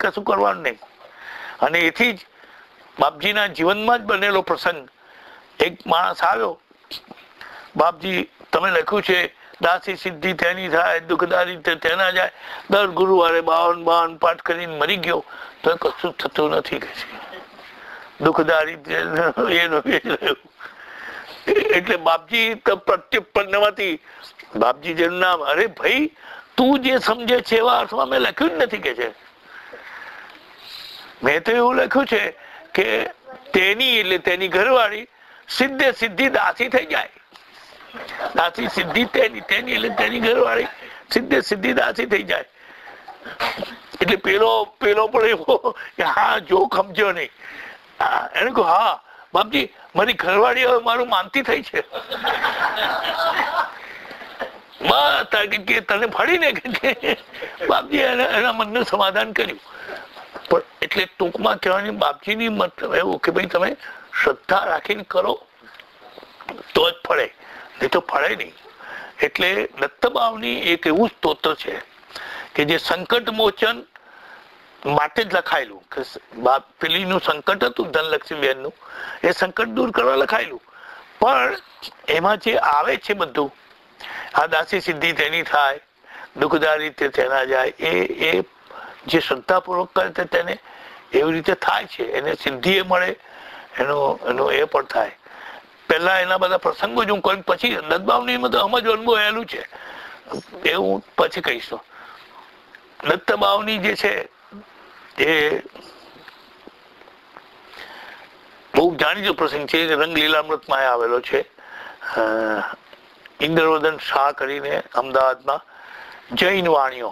કશું કરવાનું નહીં. અને એથી જ બાપજીના જીવનમાં જ બનેલો પ્રસંગ. એક માણસ આવ્યો, બાપજી તમે લખ્યું છે દાસી સિદ્ધિ તેની થાય, દુઃખદારી તેના જાય, દર ગુરુવારે 52 પાઠ કરીને મરી ગયો તો કશું થતું નથી કે છે, દુઃખદારી એનું એ જ રહ્યું. એટલે બાપજી પ્રત્યુત્પન્નમાંથી બાપજી જેનું નામ, અરે ભાઈ તું જે સમજે છે એવા અર્થમાં મેં લખ્યું જ નથી કે છે. મેં તો એવું લખ્યું છે કે તેની એટલે તેની ઘરવાળી સિદ્ધે સિદ્ધિ દાસી થઈ જાય. દાસી સિદ્ધિ તેની એટલે તેની ઘરવાળી સિદ્ધે સિદ્ધિ દાસી થઈ જાય. એટલે પેલો પણ એવો હા જોક સમજ્યો નહીં. એને કહું હા બાપજી મારી ઘરવાળી હવે મારું માનતી થઈ છે. કે તને ફળીને કે બાપજી એના મનનું સમાધાન કર્યું. પણ એટલે ટૂંકમાં કહેવાની બાપજીની મતલબ એવું કે ભાઈ તમે શ્રદ્ધા રાખીને કરો તો જ ફળે, નહીં તો ફળે નહીં. એટલે દત્તભાવની એક એવું સ્તોત્ર છે કે જે સંકટ મોચન માટે જ લખાયેલું. કે પેલીનું સંકટ હતું ધનલક્ષ્મીબેનનું, એ સંકટ દૂર કરવા લખાયેલું. પણ એમાં જે આવે છે બધું, આ દાસી સિદ્ધિ તેની થાય, દુઃખદારી તે તેના જાય, એ જે શ્રદ્ધાપૂર્વક કરે તેને એવી રીતે થાય છે. એને સિદ્ધિ એ મળે, એનો એ પણ થાય. પહેલા એના બધા પ્રસંગો જ હું કહું, પછી દત્તભાવની સમજવાનું બહુ હેલું છે, એ હું પછી કહીશ. દત્તભાવની જે છે એ બહુ જાણીતો પ્રસંગ છે, રંગલીલામૃતમાં આવેલો છે. ઇન્દ્રવર્ધન શાહ કરીને અમદાવાદમાં જૈન વાણીઓ,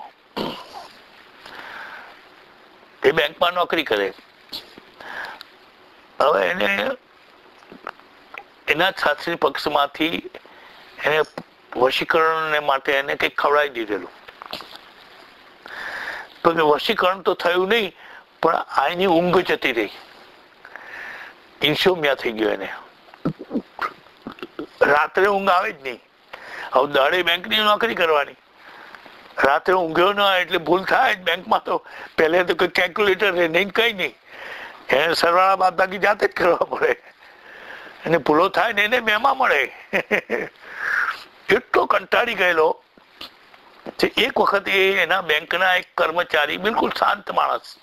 એ બેંકમાં નોકરી કરે. હવે એને એના શાસ્ત્રી પક્ષમાંથી એને વશીકરણ માટે એને કંઈક ખવડાવી દીધેલું. તો કે વશીકરણ તો થયું નહીં, પણ આની ઊંઘ જતી રહી, ઇન્સોમિયા થઈ ગયો એને. રાત્રે ઊંઘ આવે જ નહીં. હવે દાડે બેંકની નોકરી કરવાની, રાત્રે ઊંઘ્યો ન આવે એટલે ભૂલ થાય જ બેંકમાં. તો પહેલે તો કોઈ કેલ્ક્યુલેટર નહીં, કઈ નહીં, એને સરવાળા બાદબાકી જાતે જ કરવા પડે. એને ભૂલો થાય ને એને મેમાં મળે. એટલો કંટાળી ગયેલો. એક વખત એના બેંકના એક કર્મચારી, બિલકુલ શાંત માણસ,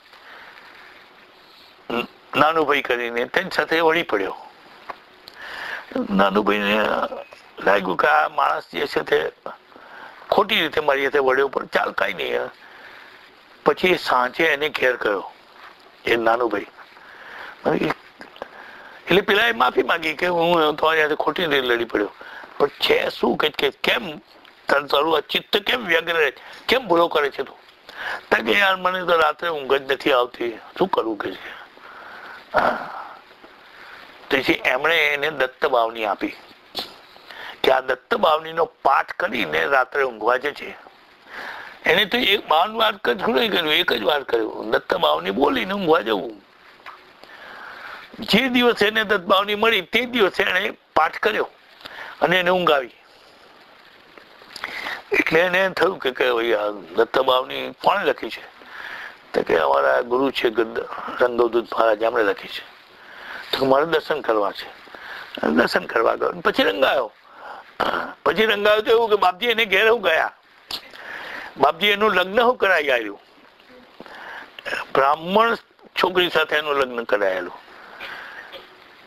નાનુભાઈ કરીને તેની સાથે વળી પડ્યો. નાનુભાઈને લાગ્યું કે આ માણસ જે છે તે ખોટી રીતે મારી સાથે વળ્યો, પણ ચાલ કઈ નહીં. પછી સાંજે એને ઘેર ગયો એ નાનુભાઈ. એટલે પેલા એ માફી માંગી કે હું તમારી સાથે ખોટી રીતે લડી પડ્યો, પણ છે શું કે કેમ તારું ચિત્ત કેમ વ્યગ્ર રહે, કેમ ભૂલો કરે છે તું? કે યાર મને તો રાત્રે ઊંઘ જ નથી આવતી, શું કરવું કે છે. તેથી એમણે એને દત્તભાવની આપી કે આ દત્તભાવનીનો પાઠ કરીને રાત્રે ઊંઘવા જે છે. એને તો એક 52 વાર નહીં કર્યું, એક જ વાર કર્યું, દત્તભાવની બોલીને ઊંઘવા જવું. જે દિવસે એને દત્તભાવની મળી તે દિવસે એને પાઠ કર્યો અને એને ઊંઘ આવી. એટલે એને થયું કે દત્તભાવની કોણે લખી છે? તો કે અમારા ગુરુ છે રંગવદૂત મહારાજ, એમણે લખી છે. તો મારે દર્શન કરવા છે. દર્શન કરવા ગયો, પછી રંગાયો. તો એવું કે બાપજી એને ઘેર હું ગયા. બાપજી એનું લગ્ન હું કરાવી આવ્યું, બ્રાહ્મણ છોકરી સાથે એનું લગ્ન કરાયેલું.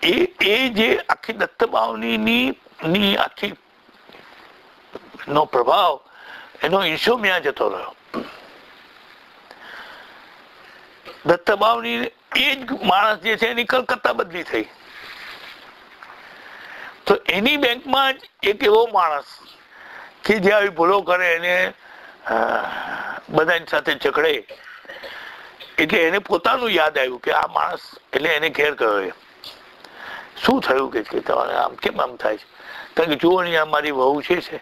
એ જે આખી દત્તભાવની આખી નો પ્રભાવ, એનો ઇન્સોમિયા જતો રહ્યો. દત્તભાવની એ જ માણસ જે છે એની કલકત્તા બદલી થઈ. તો એની બેંકમાં જ એક એવો માણસ કે જે આવી ભૂલો કરે, એને બધાની સાથે ઝઘડે. એટલે એને પોતાનું યાદ આવ્યું કે આ માણસ, એટલે એને ઘેર ગયો. શું થયું કે તમારે આમ કેમ આમ થાય છે? કારણ કે જુઓ ને મારી વહુ છે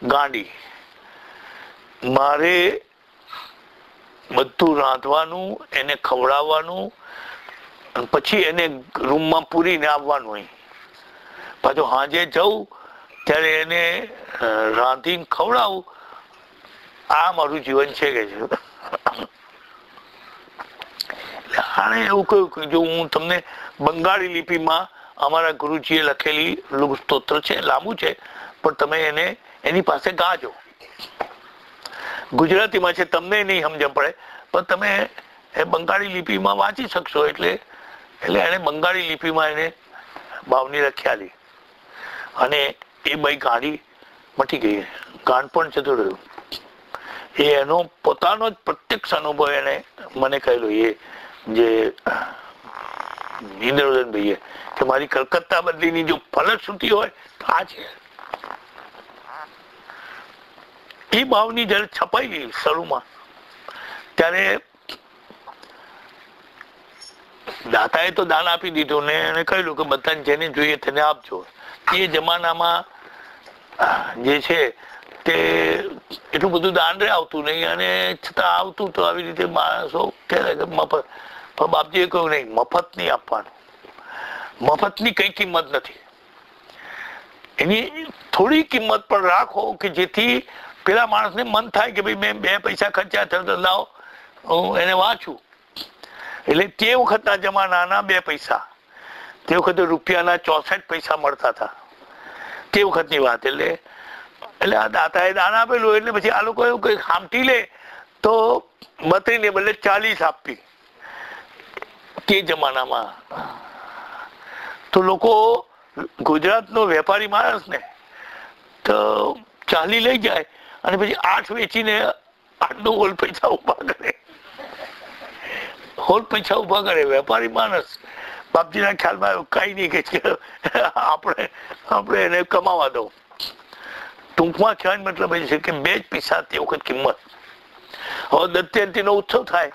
ગાંડી, મારે બધું રાંધવાનું, એને ખવડાવવાનું, પછી એને રૂમમાં પૂરીને આવવાનું. અહીં પાછું સાંજે જવું ત્યારે એને રાંધીને ખવડાવું. આ મારું જીવન છે કે છે. આને એવું કહ્યું કે જો હું તમને બંગાળી લિપિમાં અમારા ગુરુજીએ લખેલી લઘુ સ્તોત્ર છે, લાંબુ છે, પણ તમે એને એની પાસે ગાજો. ગુજરાતીમાં છે, તમને નહીં સમજણ પડે, પણ તમે એ બંગાળી લિપિમાં વાંચી શકશો. એટલે એને બંગાળી લિપિમાં એને ભાવની લખ્યાલી, અને એ ભાઈ ગાડી મટી ગઈ, ગાન પણ જતું રહ્યું. એ એનો પોતાનો જ પ્રત્યક્ષ અનુભવ એને મને કહેલો, એ જે ઇન્દ્રવદન ભાઈએ, કે મારી કલકત્તા બદલીની જો ફલશ્રુતિ હોય તો આ છે. એ ભાવની જયારે છપાઈ ગઈ શરૂમાં, ત્યારે દાતાએ તો દાન આપી દીધું ને એને કહ્યું કે બધાને જેને જોઈએ તેને આપજો. એ જમાનામાં જે છે તે એટલું બધું દાન રે આવતું નહીં, અને છતાં આવતું તો આવી રીતે માણસો કહે કે મફત. પણ બાપજીએ કહ્યું નહીં, મફત નહીં આપવાનું. મફતની કઈ કિંમત નથી, એની થોડી કિંમત પણ રાખો કે જેથી પેલા માણસને મન થાય કે ભાઈ મેં 2 પૈસા ખર્ચ્યા થયો તો લાવો હું એને વાંચું. એટલે તે વખતના જમાનાના 2 પૈસા, તે વખતે રૂપિયાના 64 પૈસા મળતા હતા, તે વખતની વાત. એટલે આ દાતાએ દાન આપેલું, એટલે પછી આ લોકો એવું કઈ ખામટી લે તો 32 ને બદલે 40 આપી તે જમાનામાં. તો લોકો ગુજરાતનો વેપારી માણસ ને તો 40 લઈ જાય અને પછી 8 વેચીને 8 હોલ પૈસા ઉભા કરે, હોલ પૈસા ઉભા કરે વેપારી માણસ. બાપજીના ખ્યાલમાં કઈ નહીં કે આપણે એને કમાવા દો. ટૂંકમાં કહેવાનો મતલબ એ છે કે 2 પૈસા તે વખત કિંમત. હવે દત્ત જયંતિનો ઉત્સવ થાય,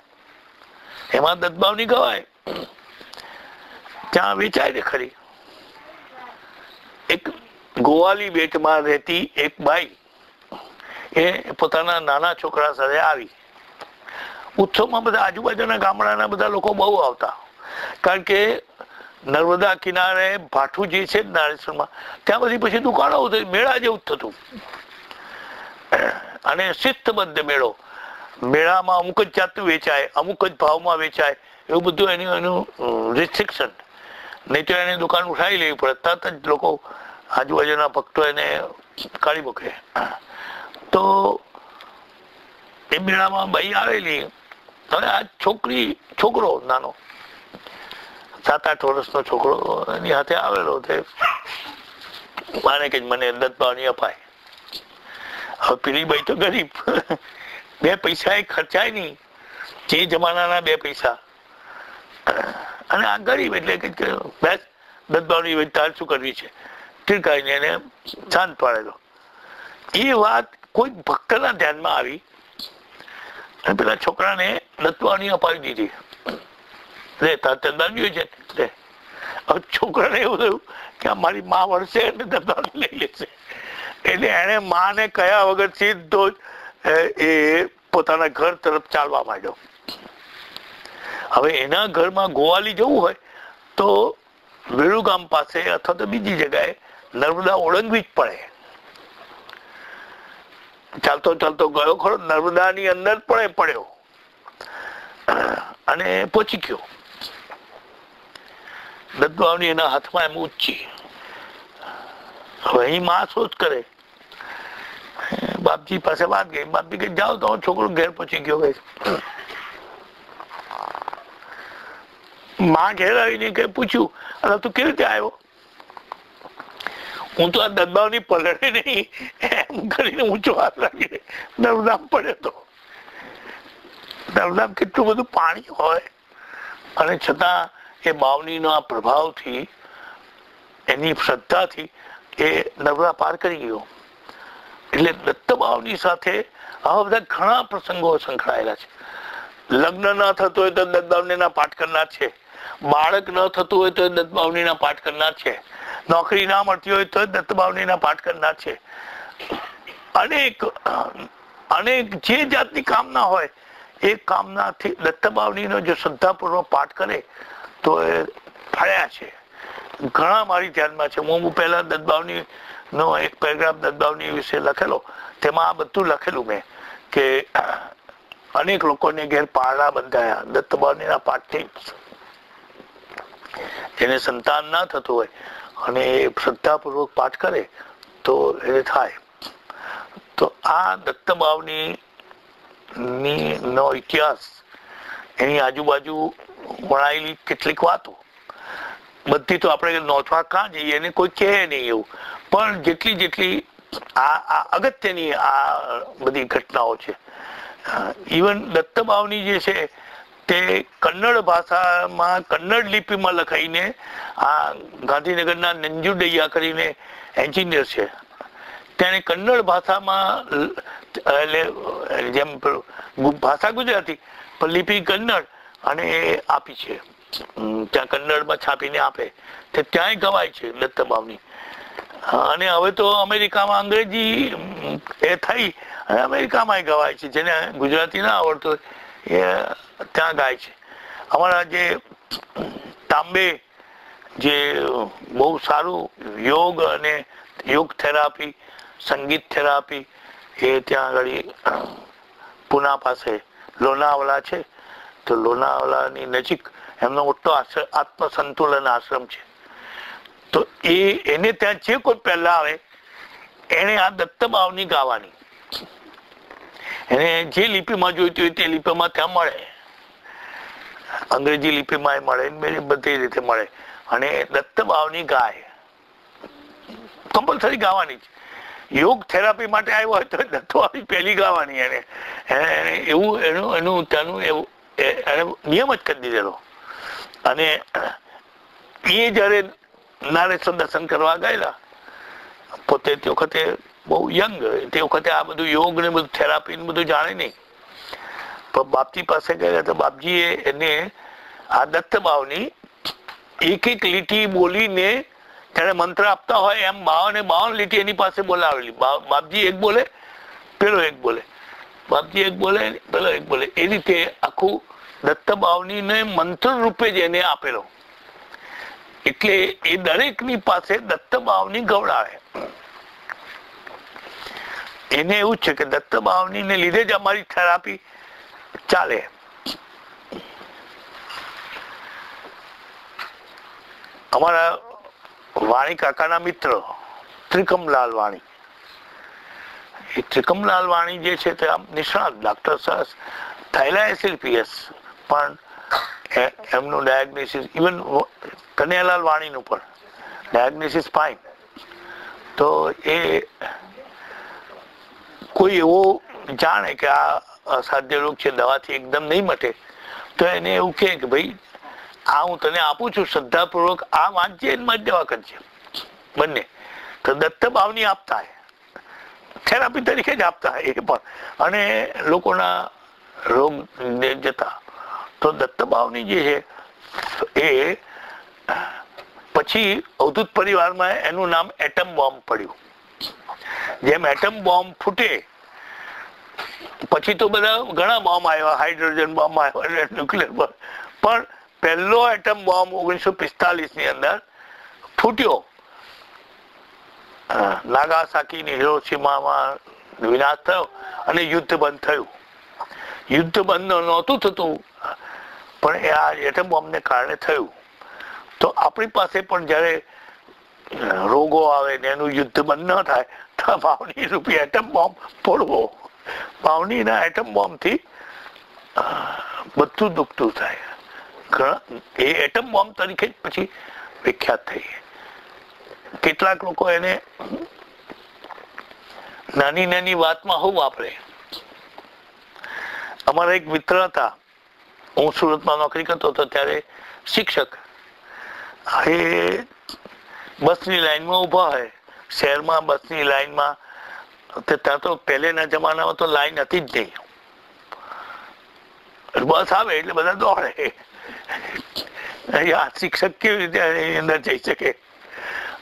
એમાં દત્તભાવની ગવાય, ત્યાં વેચાય ને ખરી. એક ગોવાલી બેટમાં રહેતી એક બાઈ, એ પોતાના નાના છોકરા સાથે આવી. ઉત્સવમાં બધા આજુબાજુના ગામડાના બધા લોકો બહુ આવતા, કારણ કે નર્મદા કિનારે ભાઠું જે છે નારેશ્વરમાં, ત્યાં બધી પછી દુકાનો હતી, મેળા જેવું જ થતું, અને શિસ્તબદ્ધ મેળો. મેળામાં અમુક જ જાતનું વેચાય, અમુક જ ભાવમાં વેચાય, એવું બધું એનું રિસ્ટ્રિક્શન. નહીં તો એને દુકાન ઉઠાવી લેવી પડે, તરત જ લોકો આજુબાજુના ભક્તો એને કાઢી મૂકે. તો એ મેળામાં બાઈ આવેલી. હવે આ છોકરો નાનો 7-8 વર્ષનો છોકરો એની હાથે આવેલો, તે માને કે મને દત્તભાવની અપાય. હવે પેલી બાઈ તો ગરીબ, 2 પૈસા એ ખર્ચાય નહીં, જે જમાનાના 2 પૈસા, અને આ ગરીબ એટલે કે બેસ દત્તભાવની તાર શું કરવી છે, ટીરકાઈને એને શાંત પાડેલો. એ વાત કોઈ ભક્તના ધ્યાનમાં આવી અને પેલા છોકરાને દત્તભાવની અપાવી દીધી. રે તાર દત્તભાવની છે રે. હવે છોકરાને એવું થયું કે મારી મા વળશે અને દત્તભાવની લઈ લેશે, એટલે એને માને કયા વગર સીધો એ પોતાના ઘર તરફ ચાલવા માંડ્યો. હવે એના ઘરમાં ગોવાલી જવું હોય તો વેળુગામ પાસે અથવા તો બીજી જગ્યાએ નર્મદા ઓળંગવી જ પડે. ચાલતો ચાલતો ગયો ખરો, નર્મદાની અંદર પણ એ પડ્યો અને પહોંચી ગયો. દત્તભાવની એના હાથમાં એમ ઊંચી. હવે અહીં માં સોચ કરે, બાપજી પાસે વાત ગઈ. બાપજી કે જાઓ તો છોકરો ઘેર પહોંચી ગયો. માં ઘેર આવીને કઈ પૂછ્યું, અરે તું કેવી રીતે આવ્યો? હું તો આ દત્તભાવની પલળે નહીં એમ કરીને ઊંચો હાથ રાખીને નર્મદામ પડ્યો હતો. નર્મદામ કેટલું બધું પાણી હોય, અને છતાં એ બાવનીનો આ પ્રભાવથી, એની શ્રદ્ધાથી એ નર્મદા પાર કરી ગયો. એટલે દત્ત બાવની સાથે આવા બધા ઘણા પ્રસંગો સંકળાયેલા છે. લગ્ન ન થતું હોય તો દત્તબાવનીના પાઠ કરનાર છે, બાળક ન થતું હોય તો દત્તબાવનીના પાઠ કરનાર છે, નોકરી ના મળતી હોય તો દત્તબાવનીના પાઠ કરનાર છે. અનેક જે જાતની કામના હોય એ કામનાથી દત્તબાવનીનો જો શ્રદ્ધાપૂર્વક પાઠ કરે તો એ ફળ્યા છે. ઘણા મારી ધ્યાનમાં છે. હું પહેલા દત્તબાવની નો એક પેરેગ્રાફ દત્તબાવની વિશે લખેલો, તેમાં આ બધું લખેલું મેં કે અનેક લોકોને ઘેર પારણા બંધાયા દત્તબાવનીના પાઠથી. જેને સંતાન ના થતું હોય અને શ્રદ્ધાપૂર્વક પાઠ કરે તો એ થાય. તો આ દત્તબાવની નો ઇતિહાસ, એની આજુબાજુ વણાયેલી કેટલીક વાતો, બધી તો આપણે નોંધવા કાં જઈએ એને કોઈ કહે નહીં એવું, પણ જેટલી આ અગત્યની આ બધી ઘટનાઓ છે. ઇવન દત્તબાવની જે છે તે કન્નડ ભાષામાં કન્નડ લિપિમાં લખાઈને, આ ગાંધીનગરના નંજુડૈયા કરીને એન્જિનિયર છે, તેને કન્નડ ભાષામાં, એટલે જેમ ભાષા ગુજરાતી પણ લિપિ કન્નડ, અને એ આપી છે ત્યાં કન્નડમાં છાપીને આપે તે ત્યાંય ગવાય છે દત્તબાવની. અને હવે તો અમેરિકામાં અંગ્રેજી એ થઈ અને અમેરિકામાં ગવાય છે. જેને ગુજરાતી ના આવડતું એ ત્યાં ગાય છે. અમારા જે તાંબે, જે બહુ સારું યોગ અને યોગ થેરાપી, સંગીત થેરાપી, એ ત્યાં આગળ પુના પાસે લોનાવાલા છે, તો લોનાવાલાની નજીક એમનો મોટો આત્મસંતુલન આશ્રમ છે. તો એને ત્યાં જે કોઈ પહેલા આવે એને આ દત્તબાવની ગાવાની, એને જે લિપિમાં જોઈતી હોય તે લિપિમાં ત્યાં મળે, અંગ્રેજી લિપિમાં મળે, બધી રીતે મળે. અને દત્તબાવની ગાય કમ્પલસરી ગાવાની છે. યોગ થેરાપી માટે આવ્યો હોય તો દત્તબાવની પહેલી ગાવાની. એને એવું એનું ત્યાંનું એવું એને નિયમ જ કરી દીધેલો. અને એ જયારે નારેશ્વર દર્શન કરવા ગયેલા, પોતે તે વખતે બહુ યંગ, તે વખતે આ બધું યોગ ને બધું થેરાપી ને બધું જાણે નહીં, પણ બાપજી પાસે ગયા તો બાપજીએ એને આ દત્તબાવની એક લીટી બોલીને, ત્યારે મંત્ર આપતા હોય એમ 52 લીટી એની પાસે બોલાવેલી. બાપજી એક બોલે, પેલો એક બોલે, બાપજી એક બોલે, પેલો એક બોલે, એ રીતે આખું દત્તબાવની ને મંત્ર રૂપે જ એને આપેલો. એટલે એ દરેકની પાસે દત્તબાવની ગવડાવે. એને એવું છે કે દત્તબાવની ને લીધે જ અમારી થેરાપી ચાલે. અમારા વાણી કાકાના મિત્ર ત્રિકમલાલ વાણી, એ ત્રિકમલાલ વાણી જે છે તે નિષ્ણાત ડોક્ટર થયેલા SLPS, પણ એમનું ડાયગ્નોસિસ, ઇવન કનૈયાલાલ વાણીનું પણ ડાયગ્નોસિસ ફાઇન. તો એ કોઈ એવો જાણે કે આ અસાધ્ય રોગ છે, દવાથી એકદમ નહીં મટે, તો એને એવું કહે કે ભાઈ આ હું તને આપું છું, શ્રદ્ધાપૂર્વક આ વાંચજે, એમાં જ દવા કરજે બંને. તો દત્તબાવની આપતા હે, થેરાપી તરીકે જ આપતા હે એ પણ, અને લોકોના રોગ જતા. તો દત્તબાવની જે છે એ પછી અવધૂત પરિવારમાં એનું નામ એટમ બોમ્બ પડ્યું. જેમ એટમ બોમ્બ ફૂટે પછી તો બધા ઘણા બોમ્બ આવ્યા, હાઇડ્રોજન બોમ્બ આવ્યો, ન્યુક્લિયર બોમ્બ, પણ પહેલો એટમ બોમ્બ 1945 ની અંદર ફૂટ્યો. નાગાસાકી ની હિરોશીમામાં વિનાશ થયો અને યુદ્ધ બંધ થયું. યુદ્ધ બંધ નહોતું થતું, પણ એ આ એટમ બોમ્બને કારણે થયું. તો આપણી પાસે પણ જયારે રોગો આવે ને એનું યુદ્ધ બંધ ન થાય તો ભાવની રૂપી એટમ બોમ્બ ફોડવો. ભાવનીના એટમ બોમ્બથી બધું દુખતું થાય. એ એટમ બોમ્બ તરીકે જ પછી વિખ્યાત થઈ. કેટલાક લોકો એને નાની નાની વાતમાં હું વાપરે. અમારા એક મિત્ર હતા, હું સુરતમાં નોકરી કરતો હતો ત્યારે, શિક્ષક. એ બસની લાઈનમાં ઉભા હોય, શહેરમાં બસની લાઈનમાં, ત્યાં તો પહેલેના જમાનામાં તો લાઈન હતી જ નહીં. બસ આવે એટલે બધા દોડે. શિક્ષક કેવી રીતે એની અંદર જઈ શકે?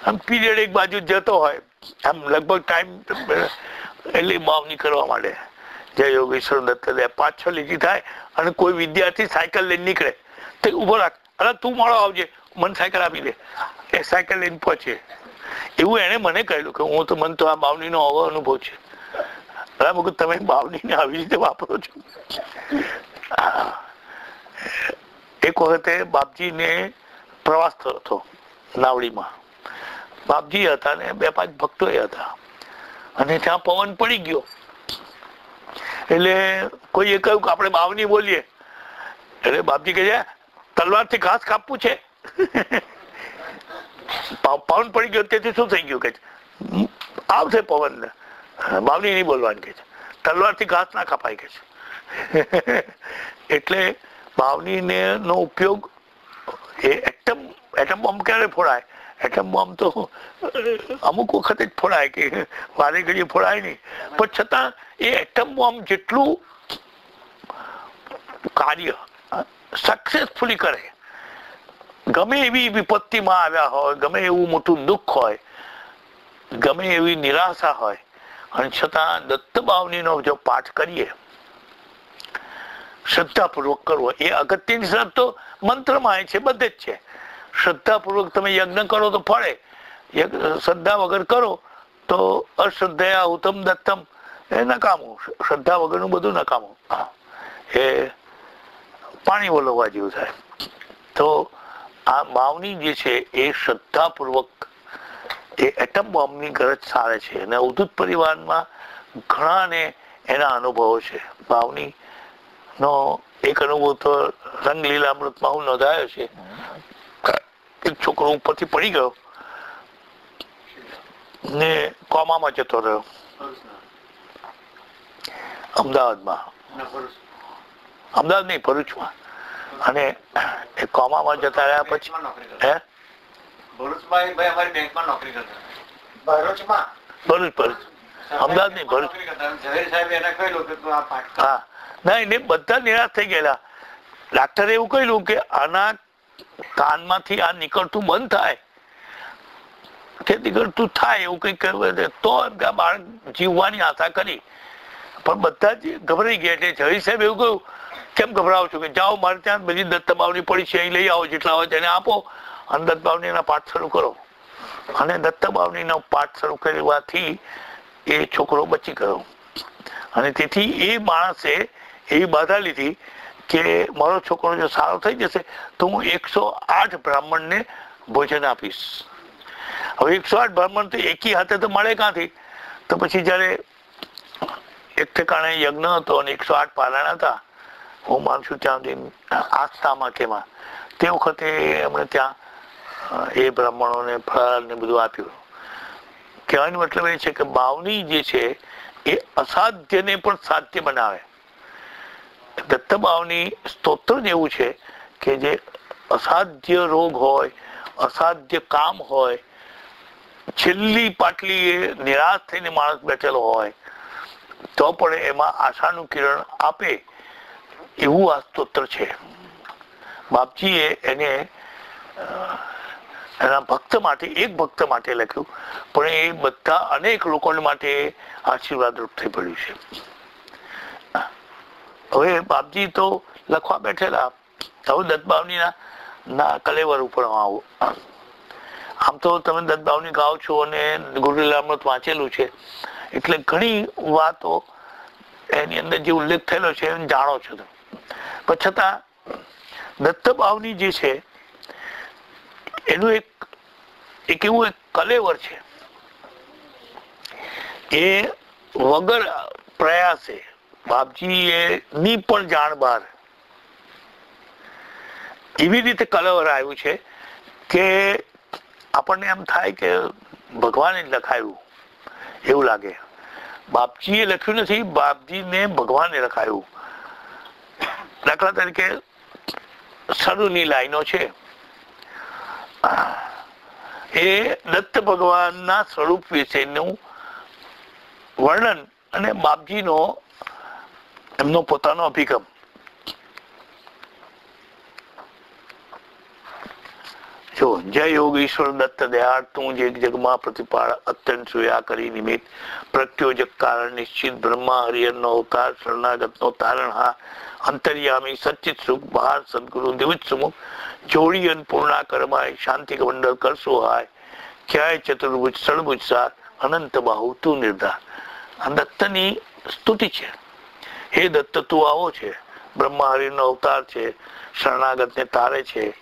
આમ પીરિયડ એક બાજુ જતો હોય, આમ લગભગ ટાઈમ એટલે બાવની કરવા માટે જય યોગેશ્વર દત્ત 5-6 લીટી થાય અને કોઈ વિદ્યાર્થી સાયકલ લઈને નીકળે તો ઉભો રાખ, અરે તું મોડો આવજે, મને સાયકલ આપી દે. એ સાયકલ લઈને પહોંચે. એવું એને મને કહેલું કે મને તો આ બાવનીનો આવો અનુભવ છે. તમે બાવનીને આવી રીતે વાપરો છો. એક વખતે બાપજીને પ્રવાસ થયો હતો નાવડીમાં. બાપજી હતા ને 2-5 ભક્તો હતા, અને ત્યાં પવન પડી ગયો. એટલે કોઈએ કહ્યું કે આપણે બાવની બોલીએ. એટલે બાપજી કહે છે તલવારથી ઘાસ કાપવું છે. પવન પડી ગયો તેથી શું થઈ ગયું કે આવશે પવન, બાવની નહીં બોલવાની કે છે, તલવારથી ઘાસ ના કાપાય કે છે. એટલે બાવની નો ઉપયોગ એ એટમ બોમ્બ ક્યારે ફોડાય? એટમ બોમ્બ તો અમુક વખતે જ ફોડાય, કે વારે ઘડીએ ફોડાય નહીં. પણ છતાં એ એટમ બોમ્બ જેટલું કાર્ય સક્સેસફુલી કરે, ગમે એવી વિપત્તિમાં આવ્યા હોય, ગમે એવું મોટું દુઃખ હોય, ગમે એવી નિરાશા હોય, અને છતાં દત્ત બાવનીનો જો પાઠ કરીએ, શ્રદ્ધાપૂર્વક કરવો, એ અગત્યની શરત તો મંત્રમાં છે, બધે જ છે. શ્રદ્ધાપૂર્વક તમે યજ્ઞ કરો તો ફળે, શ્રદ્ધા વગર કરો તો અશ્રદ્ધયા ઉત્તમ દત્તમ, એ નકામું. શ્રદ્ધા વગરનું બધું નકામું, એ પાણી વલોવા જેવું થાય. તો આ બાવની જે છે એ શ્રદ્ધાપૂર્વક એ એટમ બોમ્બની ગરજ સારે છે, અને અવધૂત પરિવારમાં ઘણાને એના અનુભવો છે. બાવની નો એક અનુભવ તો રંગલીલામૃતમાં હું નોંધાયો છે. એક છોકરો ઉપરથી પડી ગયો ને કોમામાં જતો રહ્યો અમદાવાદ નહીં, ભરૂચમાં. અને એ કોમામાં જતા રહ્યા પછી ભરૂચ અમદાવાદ નહીં, ભરૂચ. હા, ના, એને બધા નિરાશ થઈ ગયેલા. ડાક્ટરે એવું કહ્યું કે આના કાનમાંથી આ નીકળતું બંધ થાય કે નીકળતું થાય એવું કઈ તો એમ કે આ બાળક જીવવાની આશા કરી. પણ બધા જ ગભરાઈ ગયા. એટલે જય સાહેબ એવું કહ્યું, કેમ ગભરાવો છો? કે જાઓ, મારે ત્યાં બધી દત્ત બાવની પડી છે, અહીં લઈ આવો, જેટલા હોય તેને આપો, અને દત્ત બાવનીના પાઠ શરૂ કરો. અને દત્ત બાવનીનો પાઠ શરૂ કરવાથી એ છોકરો બચી ગયો. અને તેથી એ માણસે એવી બાધા લીધી કે મારો છોકરો જો સારો થઈ જશે તો હું 108 બ્રાહ્મણને ભોજન આપીશ. હવે 108 બ્રાહ્મણ તો એકી હાથે તો મળે ક્યાંથી? તો પછી જયારે એક ઠેકાણે યજ્ઞ હતો અને 108 પારાયણ હતા, હું માનું છું ત્યાં આસ્થામાં કેમાં, તે વખતે એમણે ત્યાં એ બ્રાહ્મણોને ફળ ને બધું આપ્યું. કહેવાનો મતલબ એ છે કે બાવની જે છે એ અસાધ્યને પણ સાધ્ય બનાવે. દત્ત બાવની સ્તોત્ર જ એવું છે કે જે અસાધ્ય રોગ હોય, અસાધ્ય કામ હોય, છેલ્લી પાટલી એ નિરાશ થઈને માણસ બેઠેલો હોય તો પણ એમાં આશાનું કિરણ આપે એવું આ સ્તોત્ર છે. બાપજીએ એને એના ભક્ત માટે, એક ભક્ત માટે લખ્યું, પણ એ બધા અનેક લોકો માટે આશીર્વાદ રૂપ થઈ પડ્યું છે. હવે બાપજી તો લખવા બેઠેલા, હવે દત્ત બાવનીના કલેવર ઉપર આવો. આમ તો તમે દત્ત બાવની ગાઓ છો અને ગુરુલીલામૃત વાંચેલું છે, એટલે ઘણી વાતો એની અંદર જે ઉલ્લેખ થયેલો છે એ જાણો છો તમે. પણ છતાં દત્ત બાવની જે છે એનું એક એવું એક કલેવર છે, એ વગર પ્રયાસે બાપજીએ ની પણ જાણ બહાર એવી રીતે કલેવર આવ્યું છે કે આપણને એમ થાય કે ભગવાને જ લખાયું એવું લાગે. બાપજીએ લખ્યું નથી, બાપજીને ભગવાને લખાયું. દાખલા તરીકે શરૂની લાઈનો છે, એ દત્ત ભગવાનના સ્વરૂપ વિશેનું વર્ણન અને બાપજીનો એમનો પોતાનો અભિગમ. જો જય યોગ ઈશ્વર દત્ત દયાળ, તું જે જગમાં પ્રતિપાળ અત્યંત સુયા કરી નિમિત્ત પ્રત્યોજક કારણ નિશ્ચિત બ્રહ્મા હરિહરનો અવતાર શરણાગતનો તારણહાર અંતર્યામી સચિત સુખ બહાર સદગુરુ દિવિત સુમુખ જોડી અન પૂર્ણા કરમાય શાંતિ મંડળ કરશો હાય ક્યાંય ચતુર્ભુજ સળભુજ સાર અનંત બાહુ તું નિર્ધાર. આ દત્તની સ્તુતિ છે. હે દત્ત તું આવો છે, બ્રહ્મા હરિનો અવતાર છે, શરણાગતને તારે છે,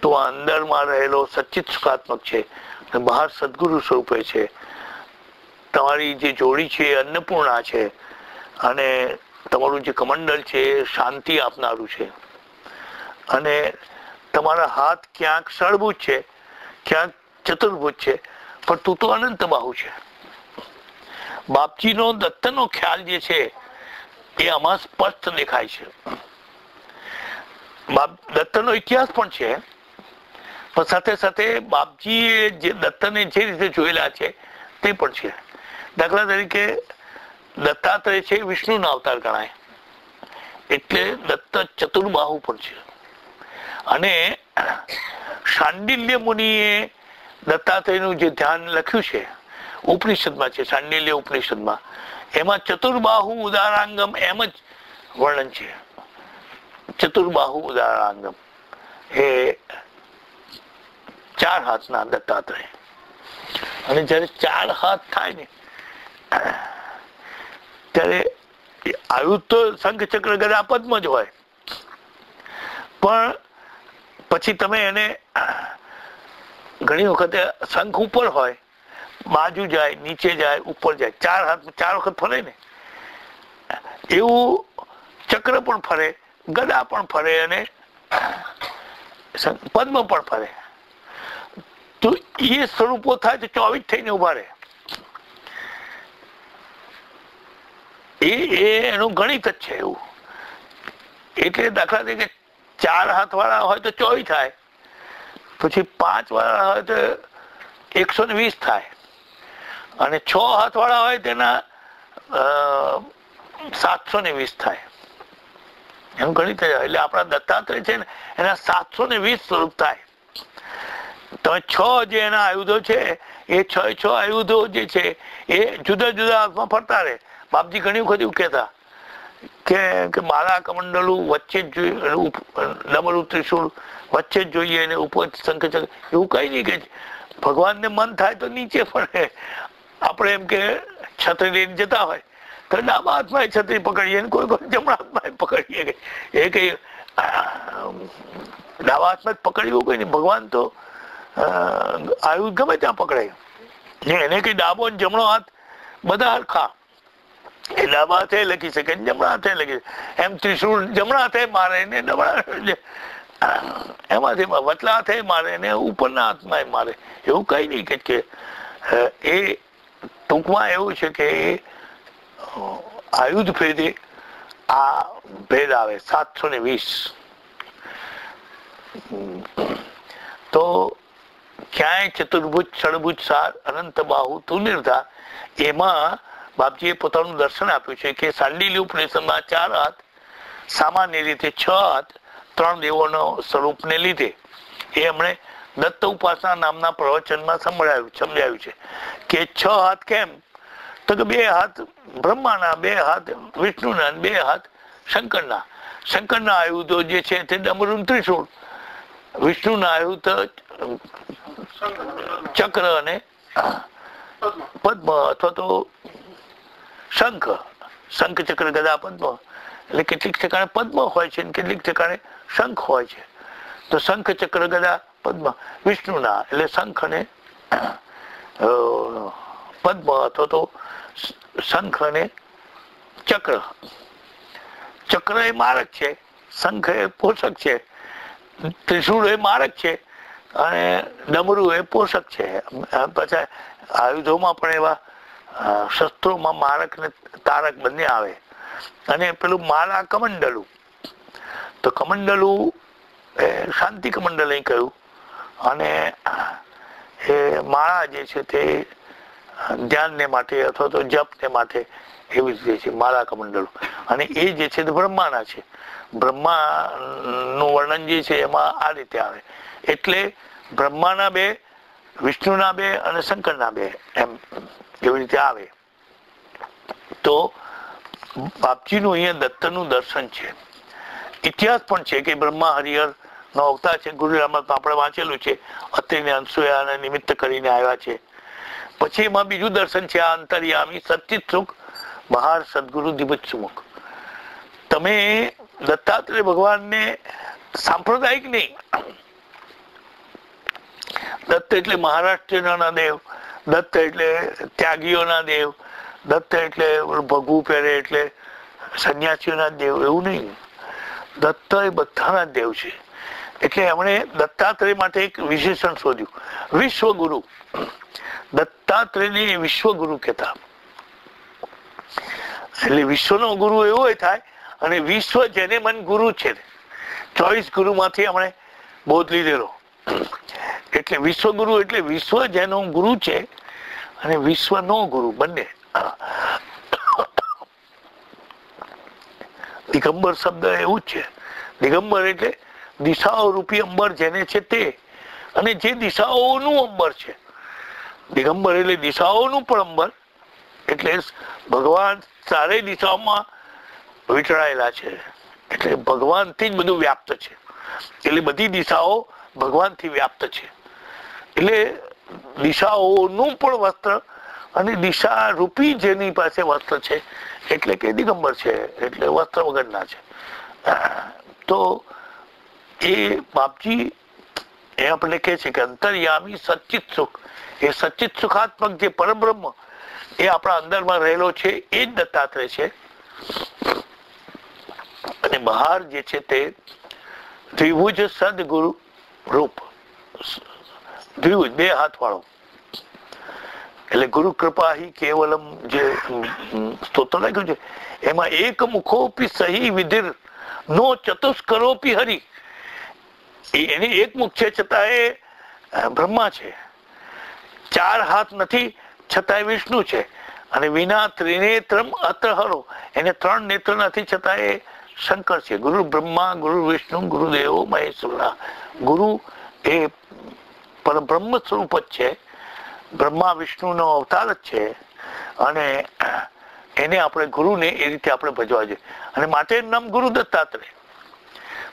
તું આ અંદરમાં રહેલો સચ્ચિત સુખાત્મક છે, બહાર સદગુરુ સ્વરૂપે છે. તમારી જે જોડી છે એ અન્નપૂર્ણા છે, અને તમારું જે કમંડલ છે એ શાંતિ આપનારું છે, અને તમારા હાથ ક્યાંક ષડભુજ છે, ક્યાંક ચતુર્ભુજ છે, પણ તું તો અનંત બાહુ છે. બાપજીનો દત્તનો ખ્યાલ જે છે એ આમાં સ્પષ્ટ દેખાય છે. દત્તનો ઇતિહાસ પણ છે, પણ સાથે સાથે બાપજીએ જે દત્તને જે રીતે જોયેલા છે તે પણ છે. દાખલા તરીકે દત્તાત્રેય છે વિષ્ણુના અવતાર ગણાય, એટલે દત્ત ચતુર્બાહુ પણ છે. અને શાંડિલ્ય મુનિએ દત્તાત્રેયનું જે ધ્યાન લખ્યું છે ઉપનિષદમાં છે, શાંડિલ્ય ઉપનિષદમાં, એમાં ચતુર્બાહુ ઉદારાંગમ એમ જ વર્ણન છે. ચતુર્બાહુ ઉદારાંગમ એ 4 હાથના દત્તાત્રેય. અને જયારે 4 હાથ થાય ને ત્યારે આયુધ તો શંખ ચક્ર ગદા પદ્મ જ હોય, પણ પછી તમે એને ઘણી વખતે શંખ ઉપર હોય, બાજુ જાય, નીચે જાય, ઉપર જાય, 4 હાથ 4 વખત ફરે ને, એવું ચક્ર પણ ફરે, ગદા પણ ફરે, અને પદ્મ પણ ફરે. તો એ સ્વરૂપો થાય તો 24 થઈને ઉભા રહે. એનું ગણિત જ છે એવું. એટલે દાખલા તરીકે 4 હાથ વાળા હોય તો 24 થાય, પછી 5 વાળા હોય તો 120 થાય, અને 6 હાથ વાળા હોય તેના 720 થાય. એનું ગણિત જ. એટલે આપણા દત્તાત્રેય છે ને એના 720 સ્વરૂપ થાય. તમે 6 જે એના આયુધો છે એ 6 આયુધો જે છે એ જુદા જુદા હાથમાં ફરતા રહે. બાપજી ઘણી વખત એવું કહેતા કે મારા કમંડલું વચ્ચે જ જોઈએ, ડમરું ત્રિશૂળ વચ્ચે જ જોઈએ, અને ઉપર શંખ ચક્ર, એવું કઈ નહીં કે ભગવાનને મન થાય તો નીચે ફરે. આપણે એમ કે છત્રી લઈને જતા હોય તો ડાબા હાથમાં છત્રી પકડીએ ને કોઈ જમણા હાથમાં પકડીએ. એ કઈ ડાબા હાથમાં જ પકડ્યું કોઈ નહીં. ભગવાન તો આયુધ ગમે ત્યાં પકડાય. એને કઈ ડાબો ને જમણો હાથ બધા હરખા, એ ડાબા હાથે લખી શકે, જમણા હાથે લખી શકે. એમ ત્રિશૂળ જમણા હાથે મારે ને એમાંથી વચલા હાથે મારે ને ઉપરના હાથમાં મારે. એવું કઈ નહીં કે એ ટૂંકમાં એવું છે કે આયુધ ભેદે આ ભેદ આવે 720. તો ક્યાંય ચતુર્ભુજ ષડભુજ સાર અનંત બાહુ તું નિર્ધાર, એમાં બાપજીએ પોતાનું દર્શન આપ્યું છે કે શાંડિલ્ય ઉપનિષદમાં 4 હાથ, સામાન્ય રીતે 6 હાથ 3 દેવોનો સ્વરૂપને લીધે. એ એમણે દત્ત ઉપાસના નામના પ્રવચનમાં સમજાવ્યું છે કે 6 હાથ કેમ, તો કે 2 હાથ બ્રહ્માના, 2 હાથ વિષ્ણુના, 2 હાથ શંકરના. શંકરના આયુધો જે છે તે ડમરું ત્રિશૂળ, વિષ્ણુના આયુધ ચક્ર અને પદ્મ અથવા તો શંખ ચક્ર ગદા પદ્મ. એટલે કેટલીક ઠેકાણે પદ્મ હોય છે, કેટલીક ઠેકાણે શંખ હોય છે. તો શંખ ચક્ર ગદા પદ્મ વિષ્ણુના, એટલે શંખ અને પદ્મ અથવા તો શંખ અને ચક્ર. ચક્ર એ મારક છે, શંખ એ પોષક છે, ત્રિશૂળ એ મારક છે, અને ડમરું એ પોષક છે. પછી આયુધોમાં પણ એવા શસ્ત્રોમાં મારક ને તારક બંને આવે. અને પેલું માલા કમંડલું, તો કમંડલું એ શાંતિ કમંડલ અહીં કહ્યું, અને એ માળા જે છે તે ધ્યાનને માટે અથવા તો જપને માટે એવી રીતે છે માળા કમંડલું. અને એ જે છે તે બ્રહ્માના છે. બ્રહ્માનું વર્ણન જે છે એમાં આ રીતે આવે. એટલે બ્રહ્માના 2, વિષ્ણુના 2 અને શંકરના 2 એમ એવી રીતે આવે. તો બાપજીનું અહીંયા દત્તનું દર્શન છે. ઇતિહાસ પણ છે કે બ્રહ્મા હરિહર નો અવતાર છે. ગુરુ રામનાથ આપણે વાંચેલું છે, અત્રિને અનસુયાને નિમિત્ત કરીને આવ્યા છે. પછી એમાં બીજું દર્શન છે આ અંતર્યામી સચ્ચિત સુખ બહાર સદગુરુ દિવ્યસુમુખ. તમે દત્તાત્રેય ભગવાનને સાંપ્રદાયિક નહીં, દત્ત એટલે મહારાષ્ટ્રના દેવ, દત્ત એટલે ત્યાગીઓના દેવ, દત્ત એટલે ભગવું પહેરે એટલે સંન્યાસીઓના દેવ, એવું નહીં. દત્ત એ બધાના દેવ છે. એટલે એમણે દત્તાત્રેય માટે એક વિશેષણ શોધ્યું, વિશ્વગુરુ. દત્તાત્રેયને વિશ્વગુરુ કહેતા. એટલે વિશ્વનો ગુરુ એવો થાય, અને વિશ્વ જેને મન ગુરુ છે, 24 ગુરુમાંથી આપણે બોધ લીધેલો. એટલે વિશ્વગુરુ એટલે વિશ્વ જેનો ગુરુ છે અને વિશ્વનો ગુરુ બંને. દિગંબર શબ્દ એવું જ છે. દિગંબર એટલે દિશાઓ રૂપી અંબર જેને છે તે, અને જે દિશાઓનું અંબર છે. દિગંબર એટલે દિશાઓનું પણ અંબર. એટલે ભગવાન ચારેય દિશાઓમાં વીંટળાયેલા છે. એટલે ભગવાનથી જ બધું વ્યાપ્ત છે. એટલે બધી દિશાઓ ભગવાનથી વ્યાપ્ત છે. એટલે દિશાઓનું પણ વસ્ત્ર અને દિશા રૂપી જેની પાસે વસ્ત્ર છે એટલે કે દિગંબર છે, એટલે વસ્ત્ર વગરના છે. તો એ બાપજી એ આપણને કહે છે કે અંતર્યામી સચ્ચિત સુખ, એ સચ્ચિત સુખાત્મક જે પરબ્રહ્મ એ આપણા અંદરમાં રહેલો છે, એ જ દત્તાત્રેય છે. અને બહાર જે છે તે દ્વિભુજ સદગુરુ રૂપ, દ્વિભુજ બે હાથ વાળો. એટલે ગુરુ કૃપા હિ કેવલમ જે સ્તોત્ર લખ્યું છે એમાં એક મુખોપી સહી વિધિર નો ચતુષ્કરોપી હરિ. એની એક મુખ છે છતાં એ બ્રહ્મા છે, 4 હાથ નથી છતાં વિષ્ણુ છે, અને વિના ત્રિનેત્રમ અતહરો, એને 3 નેત્ર નથી છતાં એ શંકર છે. ગુરુ બ્રહ્મા ગુરુ વિષ્ણુ ગુરુદેવો મહેશ્વરા. ગુરુ એ પરબ્રહ્મ સ્વરૂપ જ છે, બ્રહ્મા વિષ્ણુનો અવતાર જ છે. અને એને આપણે ગુરુને એ રીતે આપણે ભજવા જોઈએ. અને માટે નામ ગુરુ દત્તાત્રેય.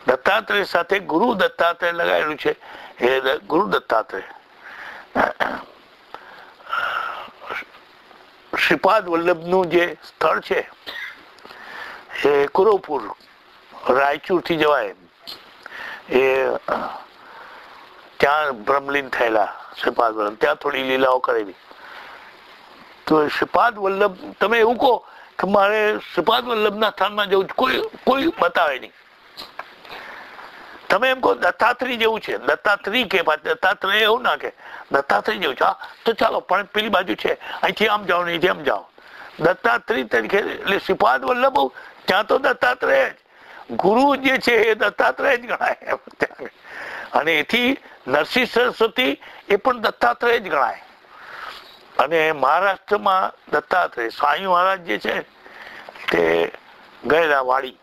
દત્તાત્રેય સાથે ગુરુ દત્તાત્રેય લગાવેલું છે, એ ગુરુ દત્તાત્રેય. શ્રીપાદ વલ્લભનું જે સ્થળ છે એ કુરોપુર, રાયચુર થી જવાય. એ ત્યાં બ્રહ્મલીન થયેલા શ્રીપાદ વલ્લભ, ત્યાં થોડી લીલાઓ કરેલી. તો શ્રીપાદ વલ્લભ, તમે એવું કહો કે મારે શ્રીપાદ વલ્લભના સ્થાનમાં જવું, કોઈ બતાવે નહીં. તમે એમ કહો દત્તાત્રેય જેવું છે, દત્તાત્રેય કે દત્તાત્રેય એવું ના કે દત્તાત્રેય જેવું છે, હા તો ચાલો પણ પેલી બાજુ છે, અહીંથી આમ જાઓ ને અહીંથી આમ જાઓ. દત્તાત્રેય તરીકે એટલે શ્રીપાદ વલ્લભ, ત્યાં તો દત્તાત્રેય જ ગુરુ જે છે એ દત્તાત્રેય જ ગણાય. અને એથી નરસિંહ સરસ્વતી એ પણ દત્તાત્રેય જ ગણાય. અને મહારાષ્ટ્રમાં દત્તાત્રેય સ્વામી મહારાજ જે છે તે ગયેલા વાડી,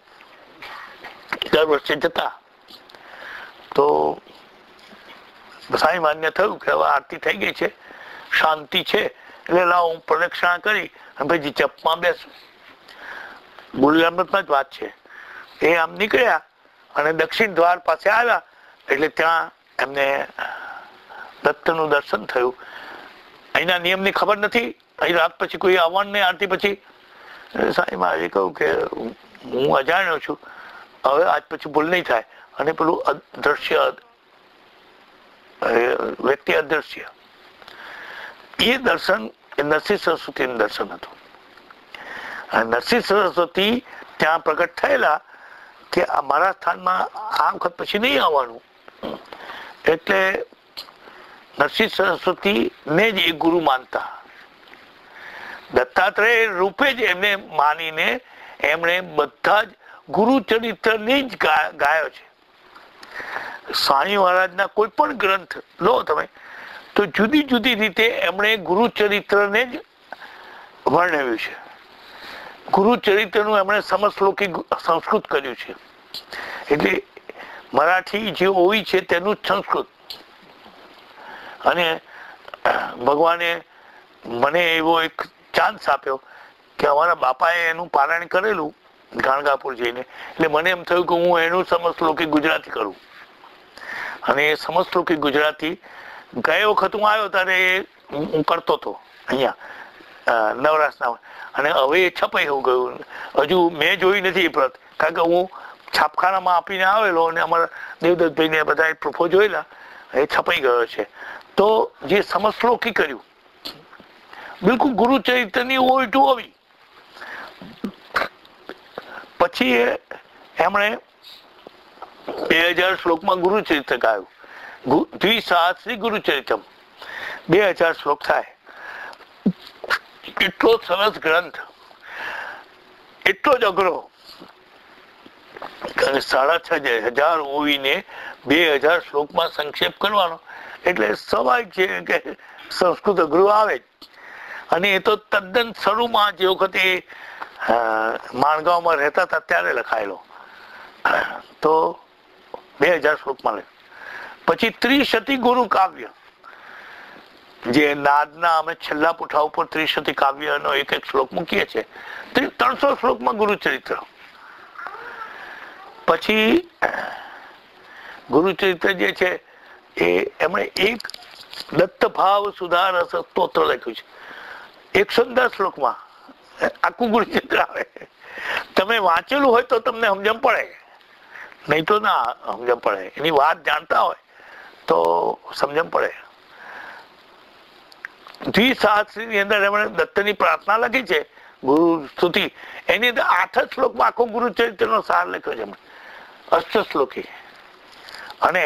દર વર્ષે જતા. તો સ્વામી માન્ય થયું કે હવે આરતી થઈ ગઈ છે, શાંતિ છે, એટલે લાવ હું પ્રદક્ષિણા કરી અને પછી જપમાં બેસું. ગુરુલામતમાં જ વાત છે. એ આમ નીકળ્યા અને દક્ષિણ દ્વાર પાસે આવ્યા, એટલે ત્યાં એમને દત્તનું દર્શન થયું. અહીંના નિયમની ખબર નથી, અહીં રાત પછી કોઈ આવવાનું નહીં આરતી પછી. સાહેબ મહારાજે કહ્યું કે હું અજાણ્યો છું, હવે આજ પછી ભૂલ નહીં થાય. અને પેલું અદ્રશ્ય વ્યક્તિ અદ્રશ્ય, એ દર્શન એ નરસિંહ સરસ્વતીનું દર્શન હતું. નરસિંહ સરસ્વતી ત્યાં પ્રગટ થયેલા કે મારા સ્થાનમાં આ વખત પછી નહીં આવવાનું. એટલે નરસિંહ સરસ્વતી ને જ એ ગુરુ માનતા. દત્તાત્રેય રૂપે જ એમને માનીને એમણે બધા જ ગુરુ ચરિત્રની જ ગાયો છે. સ્વામી મહારાજના કોઈ પણ ગ્રંથ લો તમે તો જુદી જુદી રીતે એમણે ગુરુ ચરિત્રને જ વર્ણવ્યું છે. ગુરુ ચરિત્રનું એમણે સમશ્લોકી સંસ્કૃત કર્યું છે. એટલે મરાઠી જે હોય છે તેનું સંસ્કૃત. અને ભગવાને મને એવો એક ચાન્સ આપ્યો કે અમારા બાપાએ એનું પારાયણ કરેલું ગાણગાપુર જઈને, એટલે મને એમ થયું કે હું એનું સમશ્લોકી ગુજરાતી કરું. અને એ સમશ્લોકી ગુજરાતી ગયે વખત હું આવ્યો ત્યારે હું કરતો હતો અહીંયા. નવરાશના. અને હવે એ છપાઈ ગયું. હજુ મેં જોઈ નથી એ પ્રત, કારણ કે હું છાપખાનામાં આપીને આવેલો અને અમારા દેવદત્તભાઈને બધા પ્રૂફો જોયેલા, એ છપાઈ ગયો છે. તો જે સમશ્લોકી કર્યું બિલકુલ ગુરુચરિત્રની ઓળટું આવી. પછી એમણે 2000 શ્લોકમાં ગુરુચરિત્ર ગાયું. દ્વિસહસ્રી ગુરુચરિત્રમ 2000 શ્લોક થાય. એટલો સરસ ગ્રંથ, એટલો જ અઘરો. 6500 ઓવીને 2000 શ્લોકમાં સંક્ષેપ કરવાનો એટલે સ્વાભાવિક છે કે સંસ્કૃત અઘરું આવે જ. અને એ તો તદ્દન શરૂમાં જે વખતે માણગાંવમાં રહેતા હતા ત્યારે લખાયેલો. તો 2000 શ્લોકમાં લે. પછી ત્રિશતી ગુરુ કાવ્ય, જે નાદના અમે છેલ્લા પુઠા ઉપર ત્રિશતી કાવ્યનો એક શ્લોક મૂકીએ છીએ. 300 શ્લોકમાં ગુરુચરિત્ર. પછી ગુરુચરિત્ર જે છે એ એમણે એક દત્તભાવ સુધાર સ્તોત્ર લખ્યું છે. 110 શ્લોકમાં આખું ગુરુચરિત્ર આવે. તમે વાંચેલું હોય તો તમને સમજણ પડે, નહીં તો ના સમજણ પડે. એની વાત જાણતા હોય તો સમજણ પડે. દ્વિસહસ્રીની અંદર એમણે દત્તની પ્રાર્થના લખી છે, ગુરુ સ્તુતિ. એની અંદર 8 શ્લોકમાં આખો ગુરુચરિત્રનો સાર લખ્યો છે, અષ્ટશ્લોકી. અને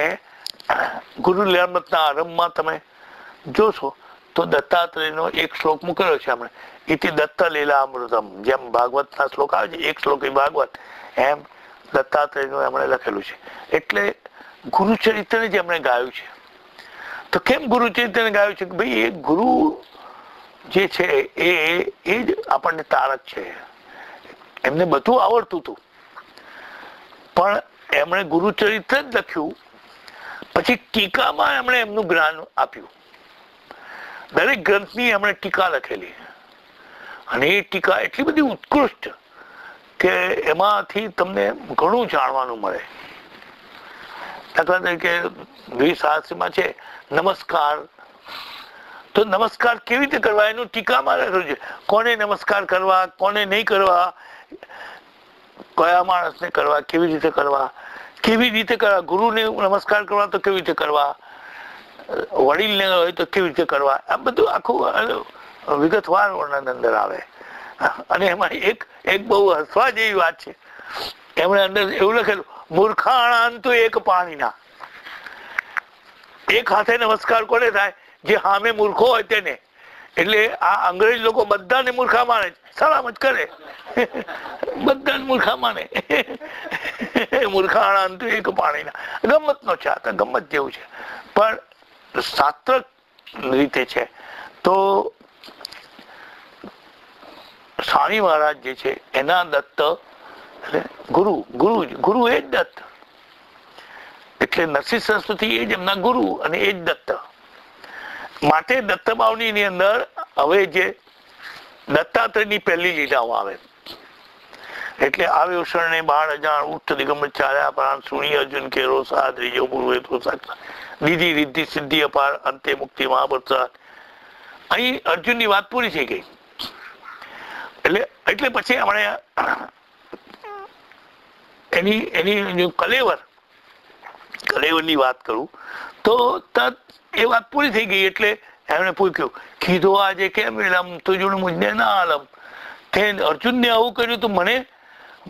ગુરુ લીલામૃતના આરંભમાં તમે જોશો તો દત્તાત્રેયનો એક શ્લોક મૂકેલો છે એમણે, ઇતિ દત્ત લીલામૃતમ. જેમ ભાગવતના શ્લોક આવે છે, એક શ્લોક ભાગવત, એમ દત્તાત્રેયનું એમણે લખેલું છે. એટલે ગુરુચરિત્રને જ એમણે ગાયું છે. તો કેમ ગુરુચરિત્રને ગાયું છે? કે ભાઈ એ ગુરુ જે છે એ જ આપણને તારક છે. એમને બધું આવડતું હતું, પણ એમણે ગુરુચરિત્ર જ લખ્યું. પછી ટીકામાં એમણે એમનું જ્ઞાન આપ્યું. દરેક ગ્રંથની એમણે ટીકા લખેલી, અને એ ટીકા એટલી બધી ઉત્કૃષ્ટ કે એમાંથી તમને ઘણું જાણવાનું મળે. દાખલા તરીકે દ્વિસહસ્રીમાં છે નમસ્કાર. તો નમસ્કાર કેવી રીતે કરવા એનું ટીકામાં લખ્યું છે. કોને નમસ્કાર કરવા, કોને નહીં કરવા, કયા માણસને કરવા, કેવી રીતે કરવા, કેવી રીતે કરવા, ગુરુને નમસ્કાર કરવા તો કેવી રીતે કરવા, વડીલને હોય તો કેવી રીતે કરવા, આ બધું આખું વિગતવાર વર્ણન અંદર આવે. અને એમાં એક બહુ હસવા જેવી વાત છે. એમણે અંદર એવું લખેલું, મૂર્ખાણાંતુ એક પાણીના. એક હાથે નમસ્કાર કોને થાય? જે સામે મૂર્ખો હોય તેને. એટલે આ અંગ્રેજ લોકો બધાને મૂર્ખા માને, સલામ જ કરે, બધાને મૂર્ખા માને. મૂર્ખાણાંતુ એક પાણીના. ગમતનો છે, આ તો ગમત જેવું છે, પણ શાસ્ત્ર રીતે છે. તો સ્વામી મહારાજ જે છે એના દત્ત એટલે ગુરુ એ જ દત્ત. એટલે નરસિંહ સરસ્વતી એ જ એમના ગુરુ અને એ જ દત્ત. માટે દત્તભાવની અંદર હવે જે દત્તાત્રેયની પહેલી લીલાઓ આવે, એટલે આવ્યો શરણે બાળ અજાણ, ઉઠ દિગંબર ચાલ્યા પ્રાણ, સુણી અર્જુન કેરો સા, ત્રીજો પૂર્વે તો સાક્ષાત, દીધી રિદ્ધિ સિદ્ધિ અપાર, અંતે મુક્તિ મહાપ્રસાદ. અહીં અર્જુનની વાત પૂરી થઈ ગઈ. એટલે પછી આપણે એની કલેવરની વાત કરું તો એ વાત પૂરી થઈ ગઈ. એટલે એમણે પૂછ્યું, કીધો આજે કેમ વિલમ, તુજુણ મુજને ના આલમ. તે અર્જુનને આવું કર્યું તો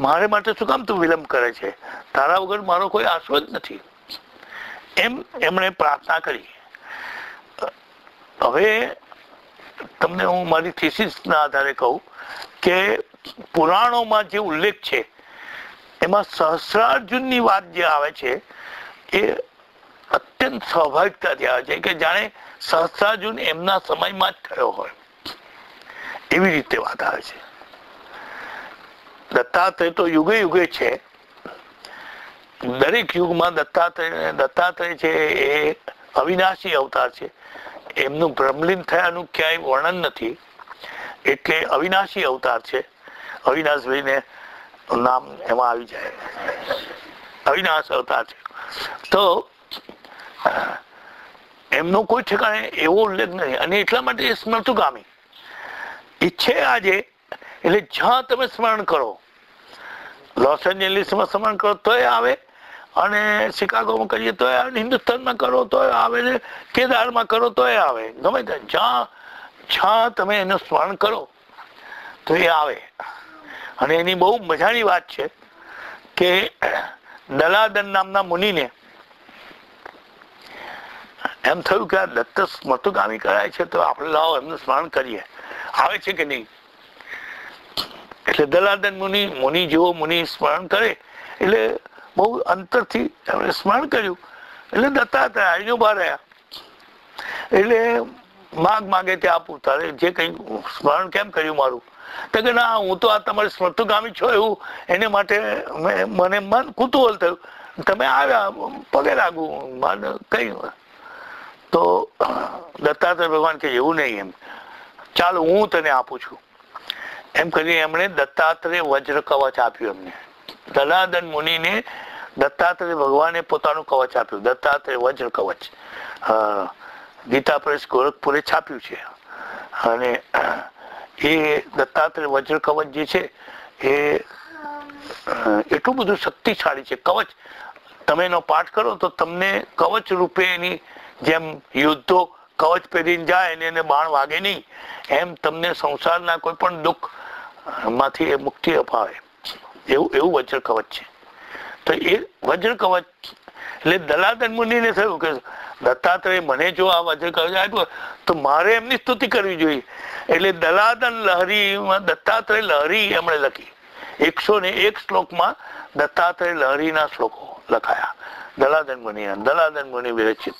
મારે માટે શું કામ તું વિલંબ કરે છે? તારા વગર મારો કોઈ આશરો જ નથી. એમ એમણે પ્રાર્થના કરી. હવે તમને હું મારી થીસીસના આધારે કહું કે પુરાણોમાં જે ઉલ્લેખ છે એમાં સહસ્રાર્જુનની વાત જે આવે છે એ અત્યંત સ્વાભાવિકતાથી આવે છે, કે જાણે સહસ્રાર્જુન એમના સમયમાં જ થયો હોય એવી રીતે વાત આવે છે. દત્તાત્રેય તો યુગે યુગે છે. દરેક યુગમાં દત્તાત્રેય છે એ અવિનાશી અવતાર છે. એમનું બ્રહ્મલીન થયાનું ક્યાંય વર્ણન નથી, એટલે અવિનાશી અવતાર છે. અવિનાશભાઈને નામ એમાં આવી જાય, અવિનાશ અવતાર છે. તો એમનો કોઈ ઠેકાણે એવો ઉલ્લેખ નથી, અને એટલા માટે એ સ્મૃતિગામી. એ છે આજે. એટલે જ્યાં તમે સ્મરણ કરો, લોસ એન્જલિસમાં સ્મરણ કરો તોય આવે, અને શિકાગોમાં કરીએ તોય આવે, હિન્દુસ્તાનમાં કરો તોય આવે, ને કેદારમાં કરો તોય આવે. ગમે ત્યાં જ્યાં તમે એનું સ્મરણ કરો તો એ આવે. અને એની બહુ મજાની વાત છે કે દલાદન નામના મુનિને એમ થયું કે આ દત્ત સ્મૃતિગામી કરાય છે તો આપણે લાવો એમનું સ્મરણ કરીએ, આવે છે કે નહીં. એટલે દલાદન મુનિ જેવો મુનિ સ્મરણ કરે એટલે બહુ અંતરથી એમણે સ્મરણ કર્યું. એટલે દત્તાત્રેય આવીને ઉભા રહ્યા. એટલે માગે તે આપું, તારે જે કઈ સ્મરણ કેમ કર્યું મારું? તો કે ના, હું તો આ તમારે સ્મૃતિગામી છો એવું એને માટે મને મન કુતૂહલ થયું, તમે આવ્યા પગે લાગવું મને કઈ. તો દત્તાત્રેય ભગવાન કે એવું નહીં, એમ ચાલો હું તને આપું છું. એમ કરીને એમણે દત્તાત્રેય વજ્ર કવચ આપ્યું એમને. દલાદન મુનિને દત્તાત્રેય ભગવાને પોતાનું કવચ આપ્યું, દત્તાત્રેય વજ્ર કવચ. ગીતા પ્રેસ ગોરખપુરે છાપ્યું છે. અને એ દત્તાત્રેય વજ્ર કવચ જે છે એ એટલું બધું શક્તિશાળી છે. કવચ તમે એનો પાઠ કરો તો તમને કવચ રૂપે એની જેમ યોદ્ધો કવચ પહેરીને જાય અને એને બાણ વાગે નહીં, એમ તમને સંસારના કોઈ પણ દુઃખ માંથી એ મુક્તિ અપાવે, એવું વજ્ર કવચ છે. તો એ વજ્ર કવચ એટલે દલાદન મુનિને થયું કે દત્તાત્રેય મને જો આ વજ્ર કવચ આપ્યું તો મારે એમની સ્તુતિ કરવી જોઈએ. એટલે દલાદન લહરીમાં દત્તાત્રેય લહરી એમણે લખી. 101 શ્લોકમાં દત્તાત્રેય લહરીના શ્લોકો લખાયા દલાદન મુનિ વિરચિત.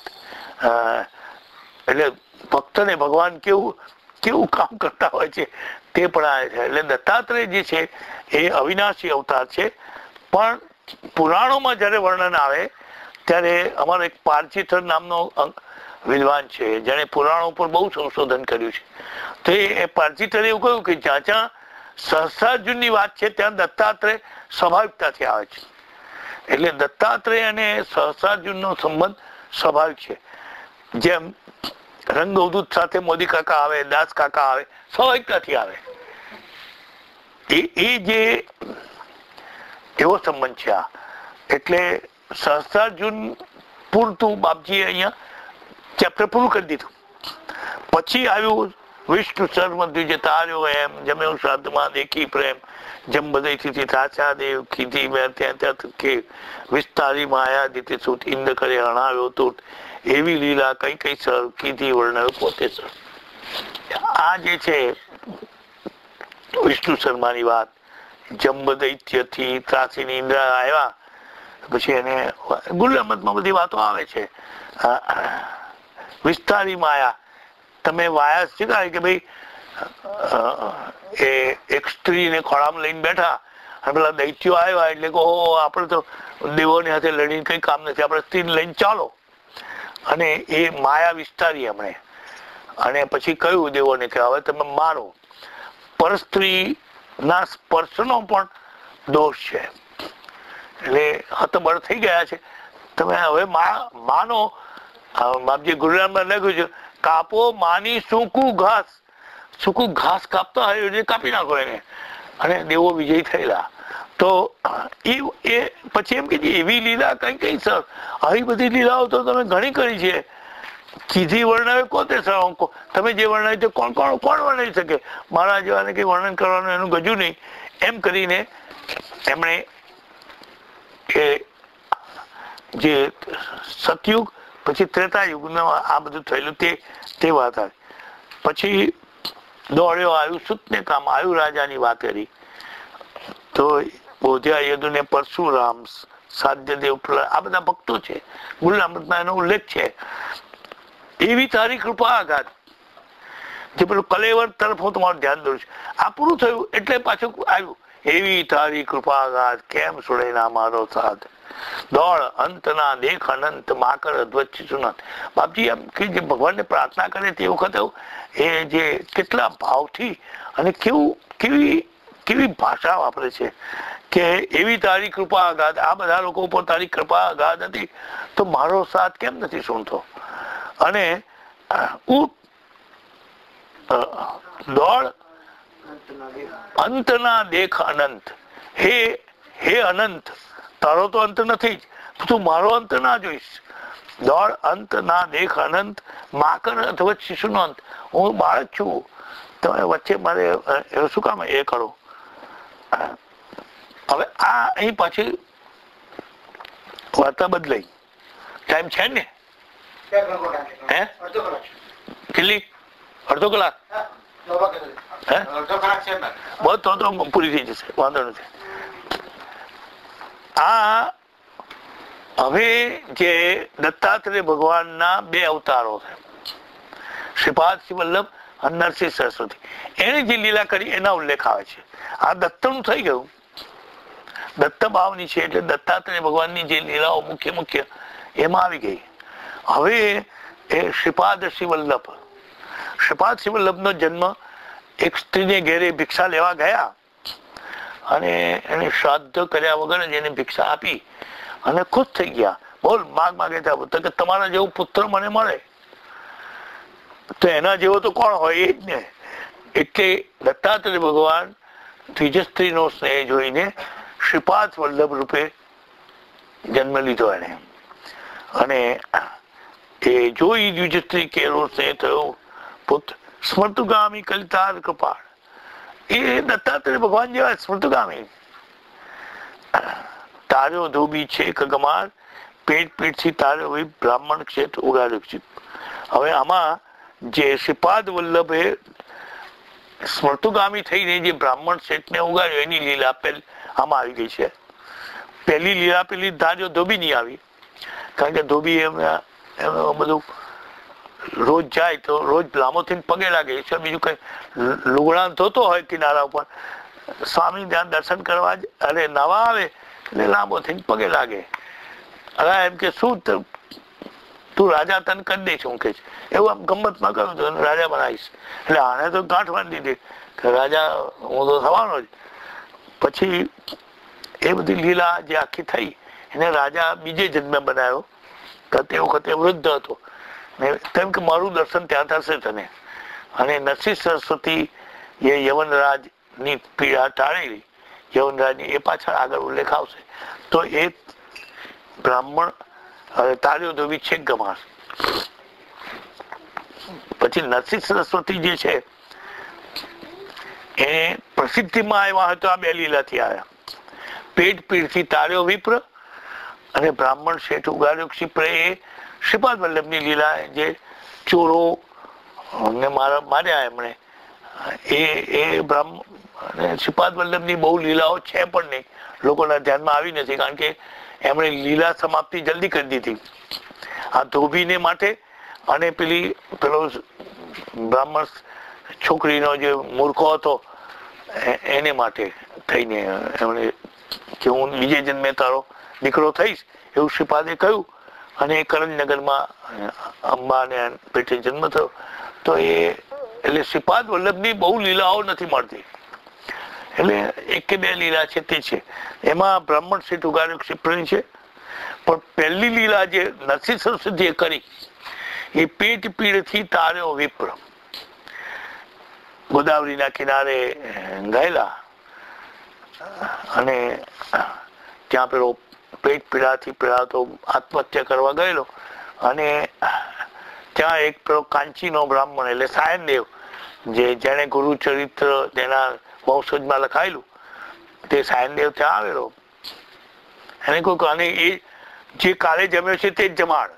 એટલે ભક્તને ભગવાન કેવું કામ કરતા હોય છે તે પણ આવે છે. એટલે દત્તાત્રેય જે છે એ અવિનાશી અવતાર છે. પણ પુરાણોમાં જયારે વર્ણન આવે ત્યારે અમારો એક પારચીથર નામનો વિદ્વાન છે જેને પુરાણો પર બહુ સંશોધન કર્યું છે. તો એ પારચીથરે એવું કહ્યું કે જ્યાં જ્યાં સહસ્રાર્જુનની વાત છે ત્યાં દત્તાત્રેય સ્વાભાવિકતાથી આવે છે. એટલે દત્તાત્રેય અને સહસ્રાર્જુનનો સંબંધ સ્વાભાવિક છે. જેમ રંગ અવધૂત સાથે મોદી કાકા આવે, દાસ કાકા આવે, સ્વાભાવિકતાથી આવે. એ જે એવો સંબંધ છે આ. એટલે સહસ્રાર્જુન પૂરતું બાપજીએ અહીંયા ચેપ્ટર પૂરું કરી દીધું. પછી આવ્યું વિષ્ણુ સર્વમધ્યુ જે તાર્યો એમ જમ્યો શ્રાદ્ધમાં દેખી પ્રેમ જમ બદયથી થાચા દેવ કીધી મેં ત્યાં કે વિસ્તારી માયા દીધી સૂટ ઇન્દ કરે હણાવ્યો તૂટ એવી લીલા કઈ સર કીધી વર્ણવ્યો પોતે સર. આ જે છે વિષ્ણુ શર્માની વાત. જંબદૈત્યથી ત્રાસીની ઇન્દ્ર આવ્યા પછી એને ગુલામતમાં બધી વાતો આવે છે. વિસ્તારી માયા તમે વાયા શીખાય કે ભાઈ એ એક સ્ત્રીને ખોળામાં લઈને બેઠા અને પેલા દૈત્યો આવ્યા એટલે કે ઓહો આપણે તો દેવોની સાથે લડીને કઈ કામ નથી, આપણે સ્ત્રીને લઈને ચાલો. અને એ માયા વિસ્તારી એમણે. અને પછી કહ્યું દેવોને કે હવે તમે મારો. પરસ્ત્રી ના સ્પર્શનો પણ દોષ છે. એટલે હતબળ થઈ ગયા છે. તમે હવે માનો બાપજી ગુરુરામમાં લખ્યું છે કાપો માની સૂકું ઘાસ કાપતા હોય એટલે કાપી નાખો એને. અને દેવો વિજય થયેલા. તો એ પછી એમ કે એવી લીલા કઈ સર આવી બધી લીલાઓ તો તમે ઘણી કરી છે. કીધી વર્ણવે કોતે સર તમે જે વર્ણવ્યું છે કોણ વર્ણવી શકે? મારા જેવાને કઈ વર્ણન કરવાનું એનું ગજુ નહીં. એમ કરીને એમણે એ જે સતયુગ પછી ત્રેતાયુગમાં આ બધું થયેલું તે વાત આવી. પછી દોડ્યો આવ્યું સૂતને કામ આવ્યું રાજાની વાત કરી. તો બોધ્યા યદુને પરશુરામ સાધ્યદેવ આ બધા ભક્તો છે. ગુલામતમાં એનો ઉલ્લેખ છે. એવી તારી કૃપા આઘાત જે પેલું કલેવર તરફ હું તમારું ધ્યાન દઉં છું. આ પૂરું થયું એટલે પાછું આવ્યું એવી તારી કૃપા આઘાત કેમ સુડે ના મારો સાથ દોડ અંતના દેખ અનંત માકર અધ્વચ્ચ સુનત. બાપજી એમ કે જે ભગવાનને પ્રાર્થના કરે તે વખતે એ જે કેટલા ભાવથી અને કેવી ભાષા વાપરે છે કે એવી તારી કૃપા આઘાત. આ બધા લોકો ઉપર તારી કૃપા આઘાત હતી તો મારો સાથ કેમ નથી સુનતો? અને દોડ અંતના દેખ અનંત. હે અનંત, તારો તો અંત નથી જ, તું મારો અંત ના જોઈશ. દોડ અંત ના દેખ અનંત, માકર અથવા શિશુનો અંત. હું બાળક છું, તમે વચ્ચે મારે શું કામ એ કરો. હવે આ અહીં પાછી વાર્તા બદલાઈ. ટાઈમ છે ને? હે કેટલી? અડધો કલાક? બહુ તો પૂરી થઈ જશે, વાંધો નથી. આ હવે જે દત્તાત્રેય ભગવાનના 2 અવતારો છે, શ્રીપાદ શ્રી વલ્લભ અને નરસિંહ સરસ્વતી, એને જે લીલા કરી એના ઉલ્લેખ આવે છે. આ દત્તનું થઈ ગયું, દત્ત ભાવની છે, એટલે દત્તાત્રેય ભગવાનની જે લીલાઓ મુખ્ય એમાં આવી ગઈ. હવે એ શ્રીપાદ શ્રી વલ્લભનો જન્મ એક સ્ત્રીને ઘેરે ભિક્ષા લેવા ગયા અને એને શ્રાદ્ધ કર્યા વગર જ એને ભિક્ષા આપી અને ખુશ થઈ ગયા. બોલ, માગે તો કે તમારા જેવું પુત્ર મને મળે તો એના જેવો તો કોણ હોય, એ જ ને. એટલે દત્તાત્રેય ભગવાન ત્રીજ સ્ત્રીનો સ્નેહ જોઈને શ્રીપાદ વલ્લભ રૂપે જન્મ લીધો એને. અને એ જોઈ દ્વિજ સ્ત્રી કેરો સ્નેહ થયો પુત્ર સ્મૃતુગામી કલિતાર કૃપાળ. એ દત્તાત્રેય ભગવાન જેવા સ્મૃતુગામી. તાર્યો ધોબી છે કગમાર, પીઠથી તાર્યો હોય બ્રાહ્મણ ક્ષેત્ર ઉગાડ્યું. હવે આમાં જે શ્રીપાદ વલ્લભે સ્મૃતુગામી થઈને જે બ્રાહ્મણ ક્ષેત્રને ઉગાડ્યો એની લીલા આમાં આવી ગઈ છે. પહેલી લીલા પેલી ધાર્યો ધોબી ની આવી, કારણ કે ધોબી એમના બધું રોજ જાય તો રોજ લાંબો થઈને પગે લાગે. બીજું કઈ લુગડા ધોતો હોય કિનારા ઉપર, સ્વામી ત્યાં દર્શન કરવા જ અરે નવા આવે એટલે લાંબો થઈને પગે લાગે. હવે એમ કે શું તું રાજા તને કરી દઈશ, હું કે એવું આમ ગમતમાં કહ્યું તો રાજા બનાવીશ. એટલે આને તો ગાંઠ બાંધી દીધી કે રાજા હું તો થવાનો જ. પછી એ બધી લીલા જે આખી થઈ એને રાજા બીજે જન્મે બનાવ્યો. તે વખતે વૃદ્ધ હતો, કેમ કે મારું દર્શન ત્યાં થશે તને. અને નરસિંહ સરસ્વતી એ યવનરાજની પીડા ટાળેલી, યવનરાજની એ પાછળ આગળ ઉલ્લેખ આવશે. તો એ બ્રાહ્મણ તાર્યો ધોબી છેક ગમાર. પછી નરસિંહ સરસ્વતી જે છે એ પ્રસિદ્ધિમાં આવ્યા હોય તો આ 2 લીલાથી આવ્યા. પેટ પીડથી તાર્યો વિપ્ર અને બ્રાહ્મણ શેઠ ઉગાડ્યો ક્ષિપ્ર. એ શ્રીપાદ વલ્લભની લીલા, જે ચોરો ને માર્યા એમણે, એ બ્રાહ્મણ શ્રીપાદ વલ્લભની બહુ લીલાઓ છે પણ નહીં, લોકોના ધ્યાનમાં આવી નથી, કારણ કે એમણે લીલા સમાપ્તિ જલ્દી કરી દીધી. આ ધોબીને માટે અને પેલો બ્રાહ્મણ છોકરીનો જે મૂર્ખો હતો એને માટે થઈને એમણે કે હું બીજે જન્મે તારો દીકરો થઈશ એવું શ્રીપાદે કહ્યું. અને કરણનગરમાં અંબાને પેટે જન્મ થયો. તો એટલે શ્રીપાદ વલ્લભની બહુ લીલાઓ નથી મળતી, એટલે 1 કે 2 લીલા છે તે છે. એમાં બ્રાહ્મણ શેઠ ઉગાડ્યો ક્ષિપ્રની છે. પણ પહેલી લીલા જે નરસિંહ સરસ્વતીએ કરી એ પેટ પીડથી તાર્યો વિપ્ર. ગોદાવરીના કિનારે ગયેલા અને ત્યાં પેલો પેટ પીડાથી પીડાતો આત્મહત્યા કરવા ગયેલો, અને ત્યાં એક પેલો કાંચીનો બ્રાહ્મણ એટલે સાયનદેવ, જેને ગુરુ ચરિત્ર તેના વંશજમાં લખાયેલું, તે સાયનદેવ ત્યાં આવેલો. એને કહ્યું કે અને એ જે કાલે જમ્યો છે તે જ જમાડ.